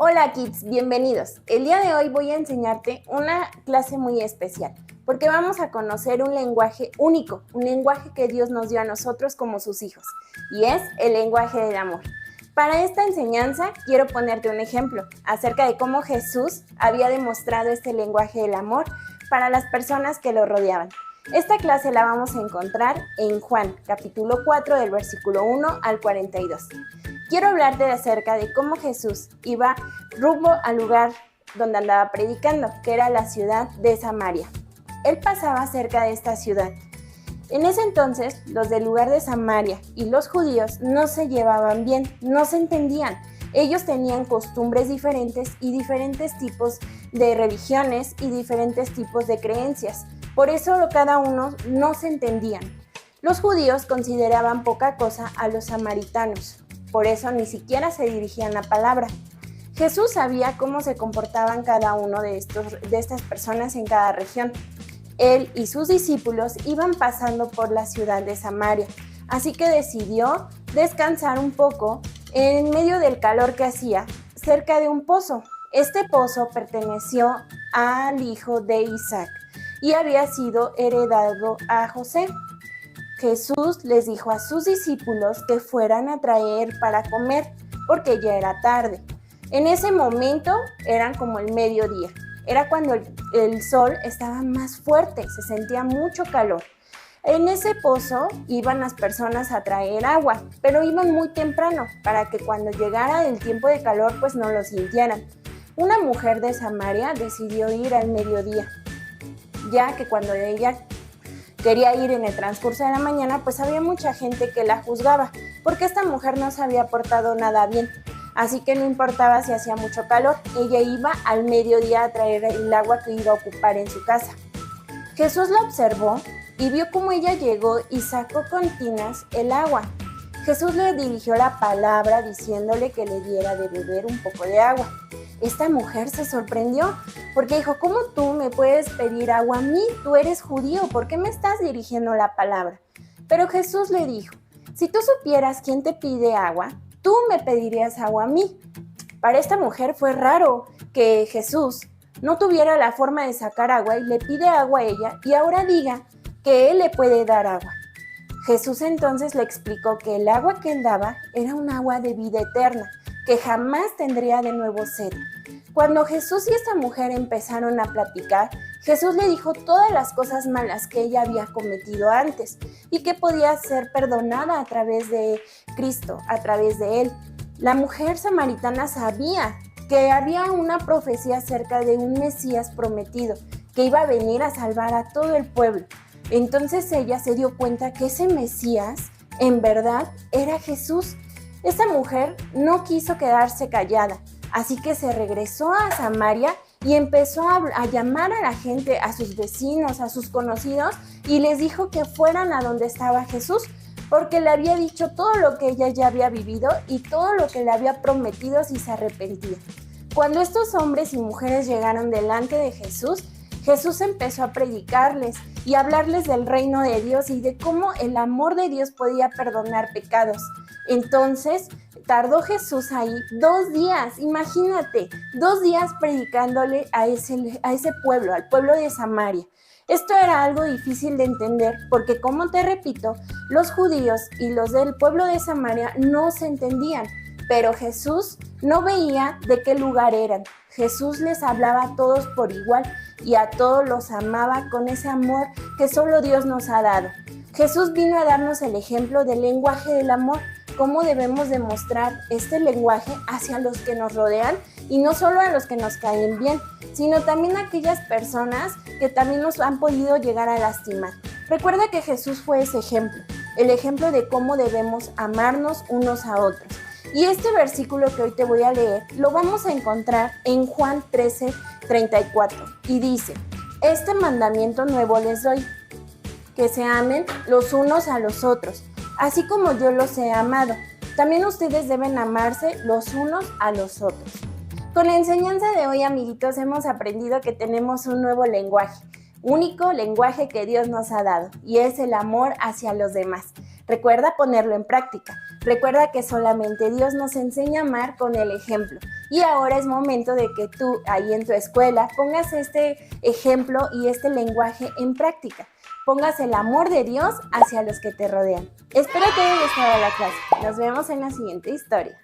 Hola kids, bienvenidos. El día de hoy voy a enseñarte una clase muy especial porque vamos a conocer un lenguaje único, un lenguaje que Dios nos dio a nosotros como sus hijos y es el lenguaje del amor. Para esta enseñanza quiero ponerte un ejemplo acerca de cómo Jesús había demostrado este lenguaje del amor para las personas que lo rodeaban. Esta clase la vamos a encontrar en Juan, capítulo 4, del versículo 1 al 42. Quiero hablarte acerca de cómo Jesús iba rumbo al lugar donde andaba predicando, que era la ciudad de Samaria. Él pasaba cerca de esta ciudad. En ese entonces, los del lugar de Samaria y los judíos no se llevaban bien, no se entendían. Ellos tenían costumbres diferentes y diferentes tipos de religiones y diferentes tipos de creencias. Por eso cada uno no se entendían. Los judíos consideraban poca cosa a los samaritanos. Por eso ni siquiera se dirigían la palabra. Jesús sabía cómo se comportaban cada uno de estas personas en cada región. Él y sus discípulos iban pasando por la ciudad de Samaria, así que decidió descansar un poco en medio del calor que hacía cerca de un pozo. Este pozo perteneció al hijo de Isaac y había sido heredado a José. Jesús les dijo a sus discípulos que fueran a traer para comer, porque ya era tarde. En ese momento eran como el mediodía. Era cuando el sol estaba más fuerte, se sentía mucho calor. En ese pozo iban las personas a traer agua, pero iban muy temprano para que cuando llegara el tiempo de calor pues no lo sintieran. Una mujer de Samaria decidió ir al mediodía, ya que cuando ella quería ir en el transcurso de la mañana, pues había mucha gente que la juzgaba, porque esta mujer no se había portado nada bien. Así que no importaba si hacía mucho calor, ella iba al mediodía a traer el agua que iba a ocupar en su casa. Jesús la observó y vio cómo ella llegó y sacó con tinas el agua. Jesús le dirigió la palabra diciéndole que le diera de beber un poco de agua. Esta mujer se sorprendió porque dijo, ¿cómo tú me puedes pedir agua a mí? Tú eres judío, ¿por qué me estás dirigiendo la palabra? Pero Jesús le dijo, si tú supieras quién te pide agua, tú me pedirías agua a mí. Para esta mujer fue raro que Jesús no tuviera la forma de sacar agua y le pide agua a ella y ahora diga que él le puede dar agua. Jesús entonces le explicó que el agua que él daba era un agua de vida eterna, que jamás tendría de nuevo sed. Cuando Jesús y esta mujer empezaron a platicar, Jesús le dijo todas las cosas malas que ella había cometido antes y que podía ser perdonada a través de Cristo, a través de él. La mujer samaritana sabía que había una profecía acerca de un Mesías prometido que iba a venir a salvar a todo el pueblo. Entonces ella se dio cuenta que ese Mesías en verdad era Jesús. Esta mujer no quiso quedarse callada, así que se regresó a Samaria y empezó a llamar a la gente, a sus vecinos, a sus conocidos, y les dijo que fueran a donde estaba Jesús, porque le había dicho todo lo que ella ya había vivido y todo lo que le había prometido si se arrepentía. Cuando estos hombres y mujeres llegaron delante de Jesús, Jesús empezó a predicarles y a hablarles del reino de Dios y de cómo el amor de Dios podía perdonar pecados. Entonces, tardó Jesús ahí 2 días, imagínate, 2 días predicándole a ese pueblo, al pueblo de Samaria. Esto era algo difícil de entender porque, como te repito, los judíos y los del pueblo de Samaria no se entendían, pero Jesús no veía de qué lugar eran. Jesús les hablaba a todos por igual y a todos los amaba con ese amor que solo Dios nos ha dado. Jesús vino a darnos el ejemplo del lenguaje del amor, cómo debemos demostrar este lenguaje hacia los que nos rodean y no solo a los que nos caen bien, sino también a aquellas personas que también nos han podido llegar a lastimar. Recuerda que Jesús fue ese ejemplo, el ejemplo de cómo debemos amarnos unos a otros. Y este versículo que hoy te voy a leer lo vamos a encontrar en Juan 13:34 y dice, este mandamiento nuevo les doy, que se amen los unos a los otros, así como yo los he amado. También ustedes deben amarse los unos a los otros. Con la enseñanza de hoy, amiguitos, hemos aprendido que tenemos un nuevo lenguaje, único lenguaje que Dios nos ha dado, y es el amor hacia los demás. Recuerda ponerlo en práctica. Recuerda que solamente Dios nos enseña a amar con el ejemplo. Y ahora es momento de que tú, ahí en tu escuela, pongas este ejemplo y este lenguaje en práctica. Pongas el amor de Dios hacia los que te rodean. Espero que te haya gustado la clase. Nos vemos en la siguiente historia.